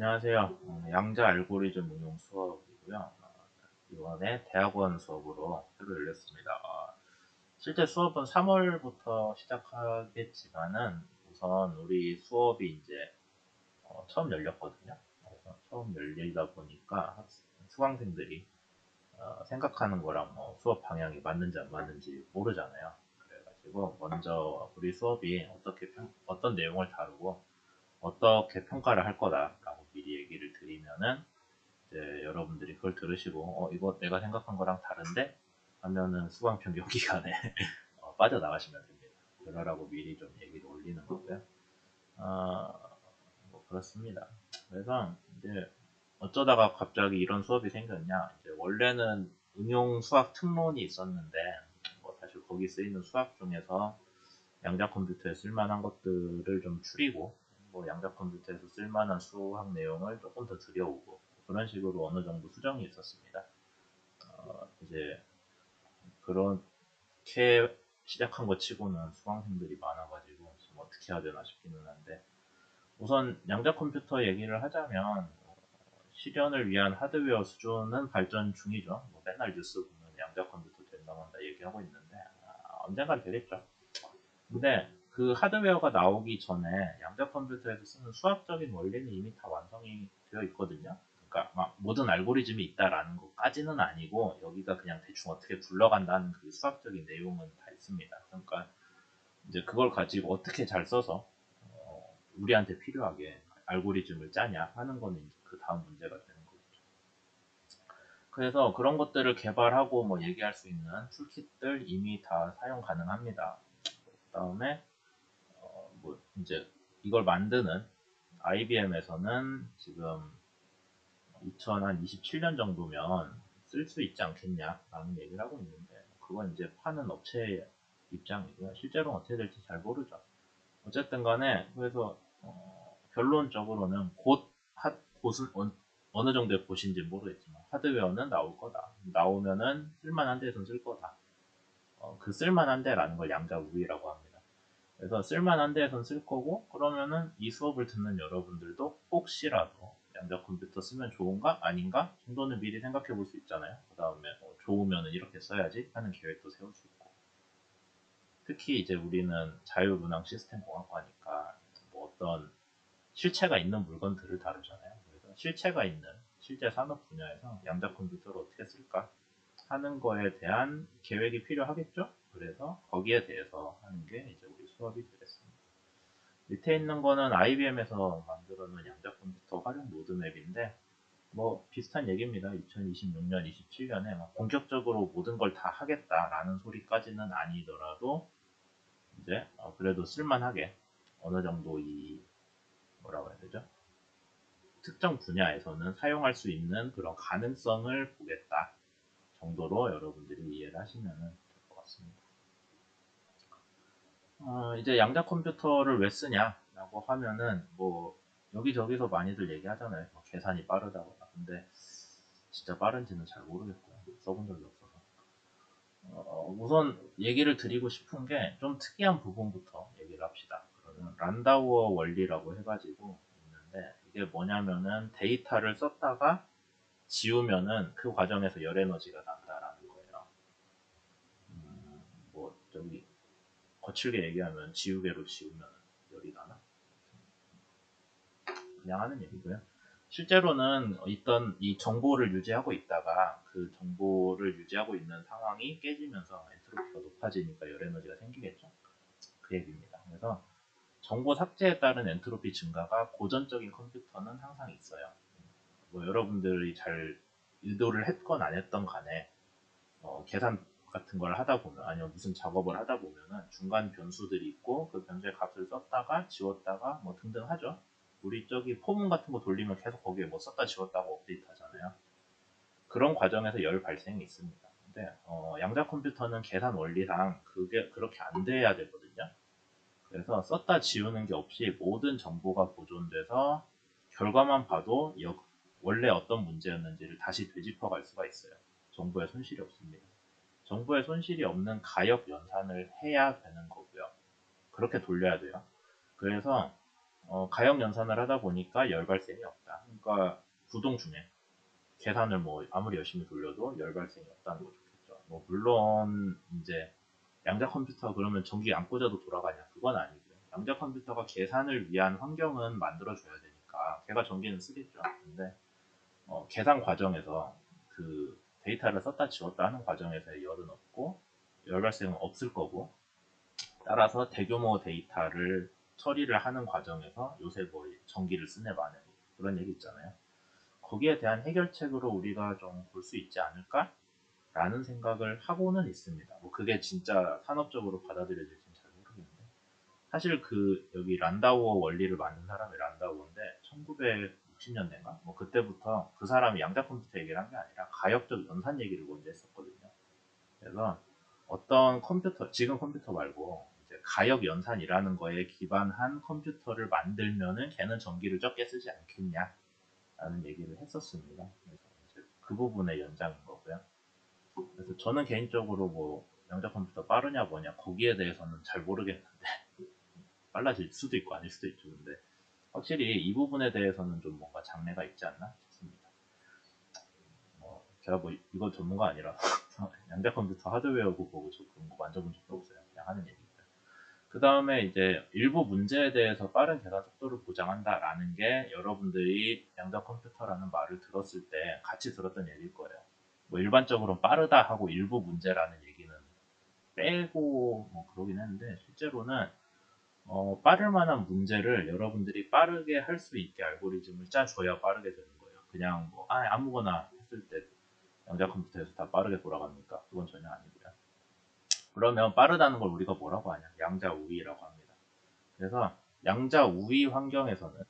안녕하세요. 양자 알고리즘 응용 수업이고요. 이번에 대학원 수업으로 새로 열렸습니다. 실제 수업은 3월부터 시작하겠지만은 우선 우리 수업이 이제 처음 열렸거든요. 그래서 처음 열리다 보니까 수강생들이 생각하는 거랑 뭐 수업 방향이 맞는지 안 맞는지 모르잖아요. 그래가지고 먼저 우리 수업이 어떤 내용을 다루고 어떻게 평가를 할 거다라고 미리 얘기를 드리면은 이제 여러분들이 그걸 들으시고 이거 내가 생각한 거랑 다른데 하면은 수강 변경 기간에 빠져나가시면 됩니다. 그러라고 미리 좀 얘기를 올리는 거고요. 뭐 그렇습니다. 그래서 이제 어쩌다가 갑자기 이런 수업이 생겼냐? 이제 원래는 응용 수학 특론이 있었는데 뭐 사실 거기 쓰이는 수학 중에서 양자 컴퓨터에 쓸만한 것들을 좀 추리고 뭐 양자 컴퓨터에서 쓸만한 수학 내용을 조금 더 들여오고 그런 식으로 어느 정도 수정이 있었습니다. 이제 그렇게 시작한 것 치고는 수강생들이 많아가지고 좀 어떻게 해야 되나 싶기는 한데 우선 양자 컴퓨터 얘기를 하자면 실현을 위한 하드웨어 수준은 발전 중이죠. 뭐 맨날 뉴스 보면 양자 컴퓨터 된다만다 얘기하고 있는데 언젠간 되겠죠. 근데 그 하드웨어가 나오기 전에 양자 컴퓨터에서 쓰는 수학적인 원리는 이미 다 완성이 되어 있거든요. 그러니까 막 모든 알고리즘이 있다라는 것까지는 아니고 여기가 그냥 대충 어떻게 굴러간다는 그 수학적인 내용은 다 있습니다. 그러니까 이제 그걸 가지고 어떻게 잘 써서 우리한테 필요하게 알고리즘을 짜냐 하는 거는 이제 그 다음 문제가 되는 거죠. 그래서 그런 것들을 개발하고 뭐 얘기할 수 있는 툴kit들 이미 다 사용 가능합니다. 그다음에 뭐 이제 이걸 만드는 IBM에서는 지금 2027년 정도면 쓸 수 있지 않겠냐라는 얘기를 하고 있는데 그건 이제 파는 업체 입장이고요. 실제로 어떻게 될지 잘 모르죠. 어쨌든 간에 그래서 결론적으로는 곧은 어느 정도의 곧인지 모르겠지만 하드웨어는 나올 거다. 나오면은 쓸만한 데선 쓸 거다. 그 쓸만한 데라는 걸 양자 우위라고 합니다. 그래서 쓸만한 데에선 쓸 거고 그러면은 이 수업을 듣는 여러분들도 혹시라도 양자 컴퓨터 쓰면 좋은가 아닌가 정도는 미리 생각해 볼 수 있잖아요. 그 다음에 좋으면은 이렇게 써야지 하는 계획도 세울 수 있고 특히 이제 우리는 자율운항 시스템 공학과니까 뭐 어떤 실체가 있는 물건들을 다루잖아요. 그래서 실체가 있는 실제 산업 분야에서 양자 컴퓨터를 어떻게 쓸까 하는 거에 대한 계획이 필요하겠죠. 그래서 거기에 대해서 하는 게 이제 우리 수업이 되겠습니다. 밑에 있는 거는 IBM에서 만들어 놓은 양자 컴퓨터 활용 로드맵인데 뭐 비슷한 얘기입니다. 2026년, 27년에 본격적으로 모든 걸 다 하겠다라는 소리까지는 아니더라도 이제 그래도 쓸만하게 어느 정도 이 뭐라고 해야 되죠? 특정 분야에서는 사용할 수 있는 그런 가능성을 보겠다 정도로 여러분들이 이해를 하시면 될 것 같습니다. 이제 양자 컴퓨터를 왜 쓰냐라고 하면은 뭐 여기저기서 많이들 얘기하잖아요. 뭐 계산이 빠르다거나. 근데 진짜 빠른지는 잘 모르겠고요. 써본 적이 없어서. 우선 얘기를 드리고 싶은 게 좀 특이한 부분부터 얘기를 합시다. 그러면 란다우어 원리라고 해가지고 있는데 이게 뭐냐면은 데이터를 썼다가 지우면은 그 과정에서 열 에너지가 난다라는 거예요. 뭐 저기 거칠게 얘기하면 지우개로 지우면 열이 나나? 그냥 하는 얘기고요. 실제로는 있던 이 정보를 유지하고 있다가 그 정보를 유지하고 있는 상황이 깨지면서 엔트로피가 높아지니까 열 에너지가 생기겠죠. 그 얘기입니다. 그래서 정보 삭제에 따른 엔트로피 증가가 고전적인 컴퓨터는 항상 있어요. 뭐 여러분들이 잘 의도를 했건 안 했던 간에 계산 같은 걸 하다 보면 아니면 무슨 작업을 하다 보면은 중간 변수들이 있고 그 변수의 값을 썼다가 지웠다가 뭐 등등 하죠. 우리 저기 포문 같은 거 돌리면 계속 거기에 뭐 썼다 지웠다고 업데이트 하잖아요. 그런 과정에서 열 발생이 있습니다. 근데 양자 컴퓨터는 계산 원리상 그게 그렇게 안 돼야 되거든요. 그래서 썼다 지우는 게 없이 모든 정보가 보존돼서 결과만 봐도 원래 어떤 문제였는지를 다시 되짚어 갈 수가 있어요. 정보에 손실이 없습니다. 정보에 손실이 없는 가역 연산을 해야 되는 거고요. 그렇게 돌려야 돼요. 그래서 가역 연산을 하다 보니까 열 발생이 없다. 그러니까 구동 중에 계산을 뭐 아무리 열심히 돌려도 열 발생이 없다는 거 좋겠죠. 뭐 물론 이제 양자 컴퓨터 그러면 전기 안 꽂아도 돌아가냐? 그건 아니고요. 양자 컴퓨터가 계산을 위한 환경은 만들어줘야 되니까 걔가 전기는 쓰겠죠. 근데 계산 과정에서 그 데이터를 썼다 지웠다 하는 과정에서의 열은 없고 열 발생은 없을 거고, 따라서 대규모 데이터를 처리를 하는 과정에서 요새 뭐 전기를 쓰네 마네 그런 얘기 있잖아요. 거기에 대한 해결책으로 우리가 좀 볼 수 있지 않을까? 라는 생각을 하고는 있습니다. 뭐 그게 진짜 산업적으로 받아들여질지는 잘 모르겠는데, 사실 그 여기 란다우어 원리를 만든 사람이 란다우어인데 1960년대인가? 뭐 그때부터 그 사람이 양자 컴퓨터 얘기를 한 게 아니라 가역적 연산 얘기를 먼저 했었거든요. 그래서 어떤 컴퓨터, 지금 컴퓨터 말고 이제 가역 연산이라는 거에 기반한 컴퓨터를 만들면은 걔는 전기를 적게 쓰지 않겠냐라는 얘기를 했었습니다. 그래서 이제 그 부분의 연장인 거고요. 그래서 저는 개인적으로 뭐 양자 컴퓨터 빠르냐 뭐냐 거기에 대해서는 잘 모르겠는데 빨라질 수도 있고 아닐 수도 있죠. 근데 확실히 이 부분에 대해서는 좀 뭔가 장래가 있지 않나 싶습니다. 제가 뭐 이거 전문가 아니라 양자 컴퓨터 하드웨어 보고 저 그런 거 만져본 적도 없어요. 그냥 하는 얘기입니다. 그 다음에 이제 일부 문제에 대해서 빠른 계산 속도를 보장한다라는 게 여러분들이 양자 컴퓨터라는 말을 들었을 때 같이 들었던 얘기일 거예요. 뭐 일반적으로 빠르다 하고 일부 문제라는 얘기는 빼고 뭐 그러긴 했는데, 실제로는 빠를 만한 문제를 여러분들이 빠르게 할 수 있게 알고리즘을 짜줘야 빠르게 되는 거예요. 그냥 뭐 아무거나 했을 때 양자 컴퓨터에서 다 빠르게 돌아갑니까? 그건 전혀 아니고요. 그러면 빠르다는 걸 우리가 뭐라고 하냐? 양자 우위라고 합니다. 그래서 양자 우위 환경에서는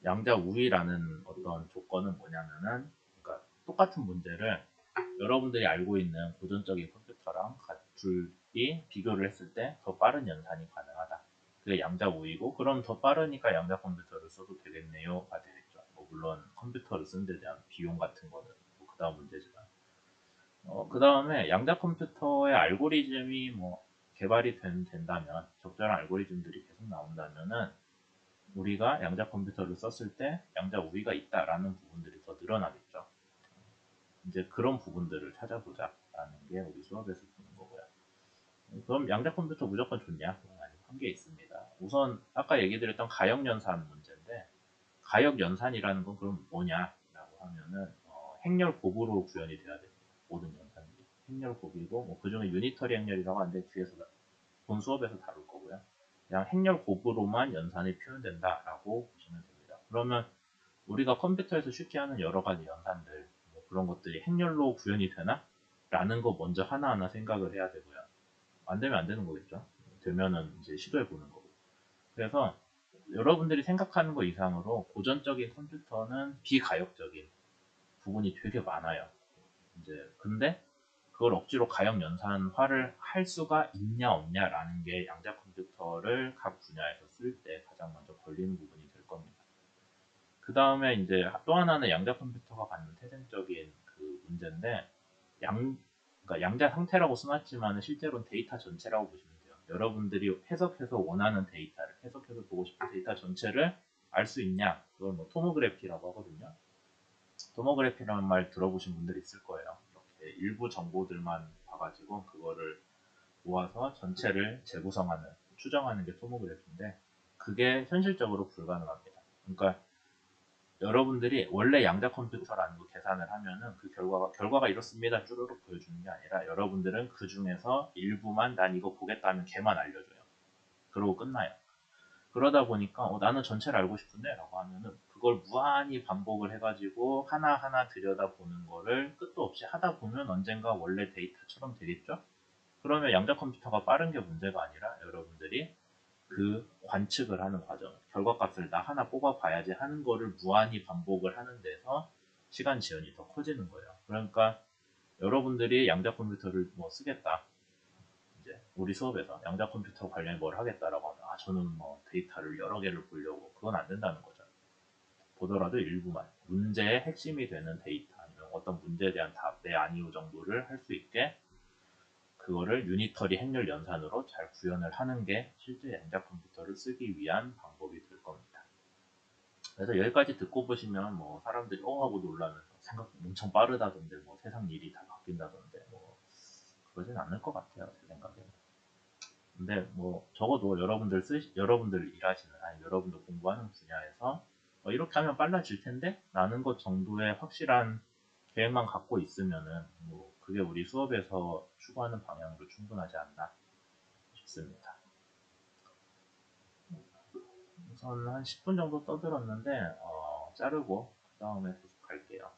양자 우위라는 어떤 조건은 뭐냐면은, 그러니까 똑같은 문제를 여러분들이 알고 있는 고전적인 컴퓨터랑 둘이 비교를 했을 때 더 빠른 연산이 가능하다. 그게 양자 우위고, 그럼 더 빠르니까 양자 컴퓨터를 써도 되겠네요가 되겠죠. 뭐 물론 컴퓨터를 쓰는 데 대한 비용 같은 거는 뭐 그 다음 문제지만, 그 다음에 양자 컴퓨터의 알고리즘이 뭐 개발이 된다면, 적절한 알고리즘들이 계속 나온다면은 우리가 양자 컴퓨터를 썼을 때 양자 우위가 있다라는 부분들이 더 늘어나겠죠. 이제 그런 부분들을 찾아보자라는 게 우리 수업에서 보는 거고요. 그럼 양자 컴퓨터 무조건 좋냐? 그건 아니고 한게 있습니다. 우선 아까 얘기 드렸던 가역 연산 문제인데, 가역 연산이라는 건 그럼 뭐냐라고 하면은 행렬 곱으로 구현이 돼야 됩니다. 모든 연산들이 행렬 곱이고, 뭐 그중에 유니터리 행렬이라고 하는데 뒤에서 본 수업에서 다룰 거고요. 그냥 행렬 곱으로만 연산이 표현된다라고 보시면 됩니다. 그러면 우리가 컴퓨터에서 쉽게 하는 여러 가지 연산들, 뭐 그런 것들이 행렬로 구현이 되나? 라는 거 먼저 하나하나 생각을 해야 되고요. 안 되면 안 되는 거겠죠. 되면은 이제 시도해 보는 거고. 그래서 여러분들이 생각하는 것 이상으로 고전적인 컴퓨터는 비가역적인 부분이 되게 많아요. 이제 근데 그걸 억지로 가역 연산화를 할 수가 있냐 없냐라는 게 양자 컴퓨터를 각 분야에서 쓸 때 가장 먼저 걸리는 부분이 될 겁니다. 그 다음에 이제 또 하나는 양자 컴퓨터가 갖는 태생적인 그 문제인데, 그러니까 양자 상태라고 써놨지만 실제로는 데이터 전체라고 보시면 돼요. 여러분들이 해석해서 원하는 데이터를, 해석해서 보고 싶은 데이터 전체를 알 수 있냐? 그걸 뭐 토모그래피라고 하거든요. 토모그래피라는 말 들어보신 분들이 있을 거예요. 이렇게 일부 정보들만 봐가지고 그거를 모아서 전체를 재구성하는, 추정하는 게 토모그래피인데, 그게 현실적으로 불가능합니다. 그러니까 여러분들이 원래 양자 컴퓨터라는 거 계산을 하면은 그 결과가 이렇습니다 쭈루룩 보여주는 게 아니라, 여러분들은 그 중에서 일부만 난 이거 보겠다 하면 걔만 알려줘요. 그러고 끝나요. 그러다 보니까 나는 전체를 알고 싶은데 라고 하면은 그걸 무한히 반복을 해가지고 하나하나 들여다보는 거를 끝도 없이 하다 보면 언젠가 원래 데이터처럼 되겠죠? 그러면 양자 컴퓨터가 빠른 게 문제가 아니라 여러분들이 그 관측을 하는 과정, 결과값을 나 하나 뽑아봐야지 하는 거를 무한히 반복을 하는 데서 시간 지연이 더 커지는 거예요. 그러니까 여러분들이 양자 컴퓨터를 뭐 쓰겠다, 이제 우리 수업에서 양자 컴퓨터 관련해 뭘 하겠다라고 하면 저는 뭐 데이터를 여러 개를 보려고, 그건 안 된다는 거죠. 보더라도 일부만 문제의 핵심이 되는 데이터, 아니면 어떤 문제에 대한 답, 네 아니요 정도를 할 수 있게 그거를 유니터리 행렬 연산으로 잘 구현을 하는 게 실제 양자 컴퓨터를 쓰기 위한 방법이 될 겁니다. 그래서 여기까지 듣고 보시면 뭐 사람들이 하고 놀라면서 생각 엄청 빠르다던데 뭐 세상 일이 다 바뀐다던데 뭐 그러진 않을 것 같아요, 제 생각에는. 근데 뭐 적어도 여러분들 일하시는 아니 여러분들 공부하는 분야에서 이렇게 하면 빨라질 텐데 라는 것 정도의 확실한 계획만 갖고 있으면은 뭐 그게 우리 수업에서 추구하는 방향으로 충분하지 않나 싶습니다. 우선 한 10분 정도 떠들었는데 자르고 그 다음에 계속 갈게요.